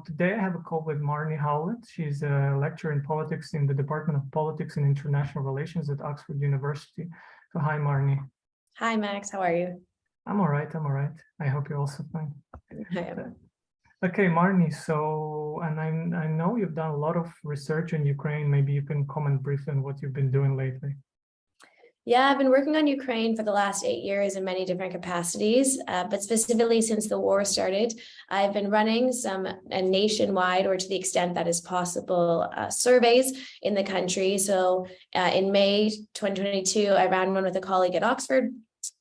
today I have a call with Marnie Howlett. She's a lecturer in politics in the Department of Politics and International Relations at Oxford University. So hi, Marnie. Hi, Max. How are you? I'm all right. I hope you're also fine. I am. Okay, Marnie, so, and I know you've done a lot of research in Ukraine. Maybe you can comment briefly on what you've been doing lately. Yeah, I've been working on Ukraine for the last 8 years in many different capacities, but specifically since the war started, I've been running some nationwide, or to the extent that is possible, surveys in the country. So in May 2022, I ran one with a colleague at Oxford,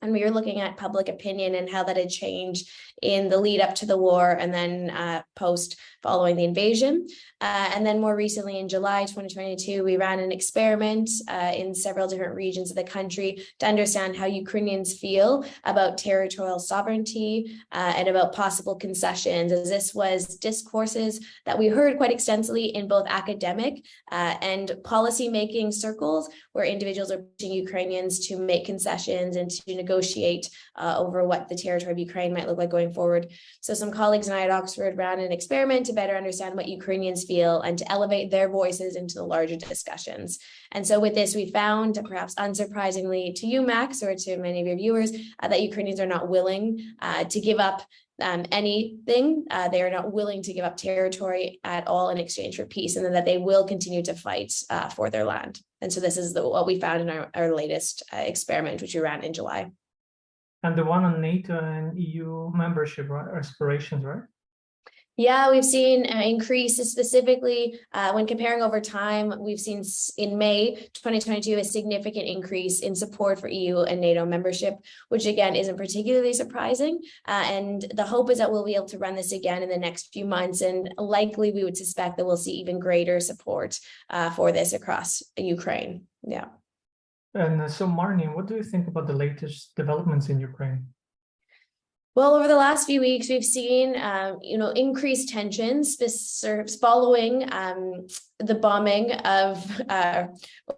and we were looking at public opinion and how that had changed in the lead up to the war and then post following the invasion. And then more recently in July 2022, we ran an experiment in several different regions of the country to understand how Ukrainians feel about territorial sovereignty and about possible concessions, as this was discourses that we heard quite extensively in both academic and policy-making circles, where individuals are pushing Ukrainians to make concessions and to negotiate over what the territory of Ukraine might look like going forward. So some colleagues and I at Oxford ran an experiment to better understand what Ukrainians feel and to elevate their voices into the larger discussions. And so with this, we found, perhaps unsurprisingly to you, Max, or to many of your viewers, that Ukrainians are not willing to give up anything. They are not willing to give up territory at all in exchange for peace, and that they will continue to fight for their land. And so this is what we found in our latest experiment, which we ran in July. And the one on NATO and EU membership, right? Aspirations, right? Yeah, we've seen increases specifically when comparing over time. We've seen in May 2022 a significant increase in support for EU and NATO membership, which again isn't particularly surprising. And the hope is that we'll be able to run this again in the next few months, and likely we would suspect that we'll see even greater support for this across Ukraine. Yeah. And so, Marnie, what do you think about the latest developments in Ukraine? Well, over the last few weeks, we've seen, increased tensions following the bombing of,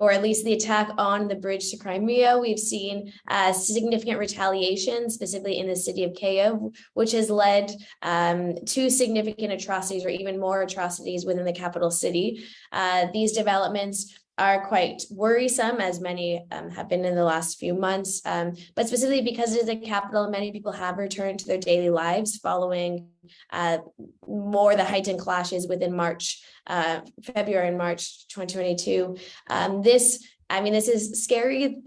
or at least the attack on the bridge to Crimea. We've seen significant retaliation, specifically in the city of Kyiv, which has led to significant atrocities, or even more atrocities, within the capital city. These developments are quite worrisome, as many have been in the last few months, but specifically because it is a capital, many people have returned to their daily lives following the heightened clashes within February and March 2022. This is scary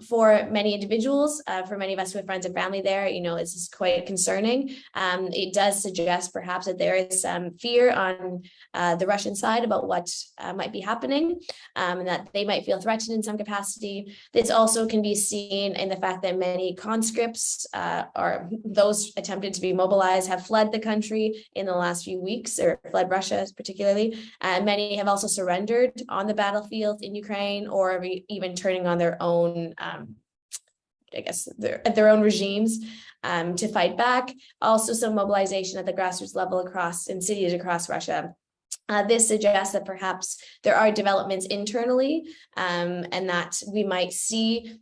for many individuals, for many of us who have friends and family there. This is quite concerning. It does suggest perhaps that there is some fear on the Russian side about what might be happening, and that they might feel threatened in some capacity. This also can be seen in the fact that many conscripts, or those attempted to be mobilized, have fled the country in the last few weeks, or fled Russia particularly. Many have also surrendered on the battlefield in Ukraine, or even turning on their own, their own regimes to fight back. Also, some mobilization at the grassroots level in cities across Russia. This suggests that perhaps there are developments internally, and that we might see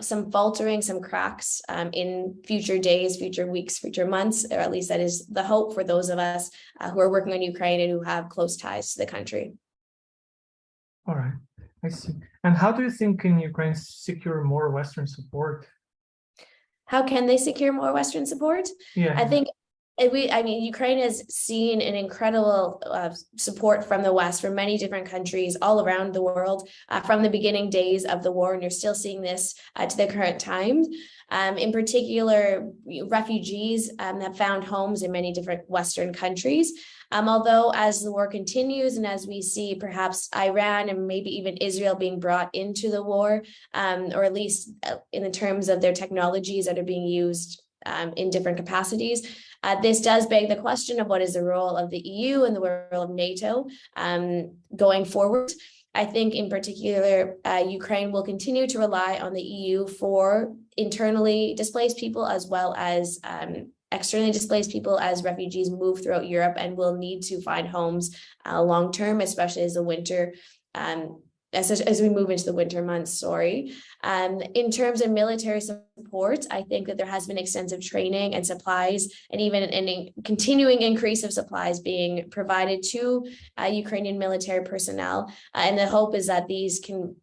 some faltering, some cracks in future days, future weeks, future months, or at least that is the hope for those of us who are working on Ukraine and who have close ties to the country. All right. I see. And how do you think can Ukraine secure more Western support? How can they secure more Western support? Yeah. I think Ukraine has seen an incredible support from the West, from many different countries all around the world, from the beginning days of the war, and you're still seeing this to the current time. In particular, refugees have found homes in many different Western countries. Although as the war continues, and as we see perhaps Iran and maybe even Israel being brought into the war, or at least in the terms of their technologies that are being used in different capacities, this does beg the question of what is the role of the EU and the role of NATO going forward. I think in particular, Ukraine will continue to rely on the EU for internally displaced people, as well as externally displaced people, as refugees move throughout Europe and will need to find homes long term, especially as the winter as we move into the winter months, sorry. In terms of military support, I think that there has been extensive training and supplies, and even a continuing increase of supplies being provided to Ukrainian military personnel. And the hope is that these can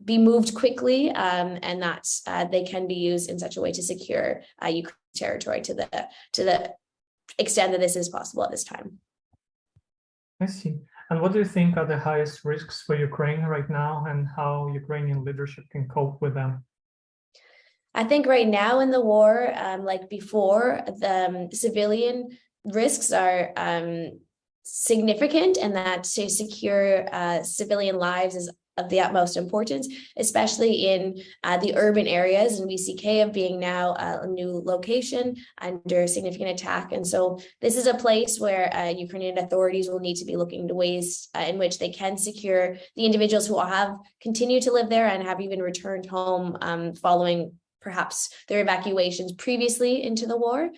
be moved quickly, and that they can be used in such a way to secure Ukraine territory to the extent that this is possible at this time. I see. And what do you think are the highest risks for Ukraine right now, and how Ukrainian leadership can cope with them? I think right now in the war, like before, the civilian risks are significant, and that to secure civilian lives is of the utmost importance, especially in the urban areas. And we see Kyiv being now a new location under significant attack. And so this is a place where Ukrainian authorities will need to be looking to ways in which they can secure the individuals who have continued to live there and have even returned home following perhaps their evacuations previously into the war.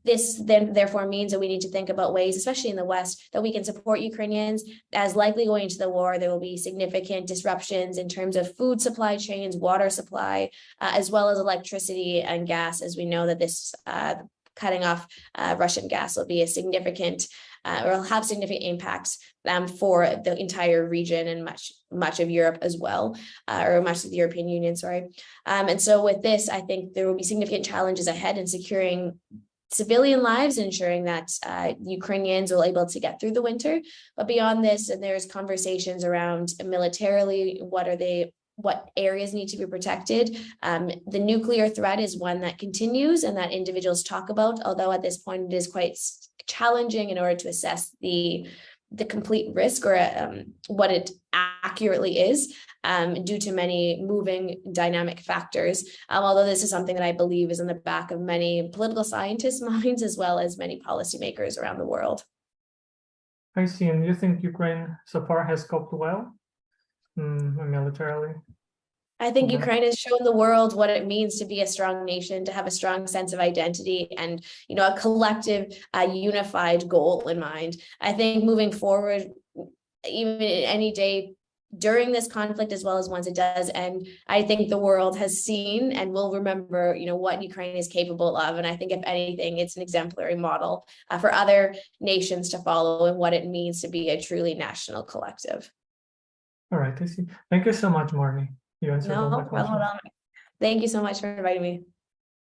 This then therefore means that we need to think about ways, especially in the West, that we can support Ukrainians. As likely going into the war, there will be significant disruptions in terms of food supply chains, water supply, as well as electricity and gas, as we know that this cutting off Russian gas will be a significant or will have significant impacts for the entire region and much of Europe as well, or much of the European Union, sorry. And so with this, I think there will be significant challenges ahead in securing civilian lives, ensuring that Ukrainians will be able to get through the winter. But beyond this, and there's conversations around militarily, what areas need to be protected. The nuclear threat is one that continues and that individuals talk about, although at this point it is quite challenging in order to assess the complete risk or what it accurately is due to many moving dynamic factors. Although this is something that I believe is in the back of many political scientists' minds, as well as many policymakers around the world. I see. And you think Ukraine so far has coped well militarily? I think Ukraine has shown the world what it means to be a strong nation, to have a strong sense of identity and, a collective, unified goal in mind. I think moving forward, even any day during this conflict, as well as once it does end, I think the world has seen and will remember, what Ukraine is capable of. And I think if anything, it's an exemplary model for other nations to follow and what it means to be a truly national collective. All right, I see. Thank you so much, Marnie. You answered all my questions. Thank you so much for inviting me.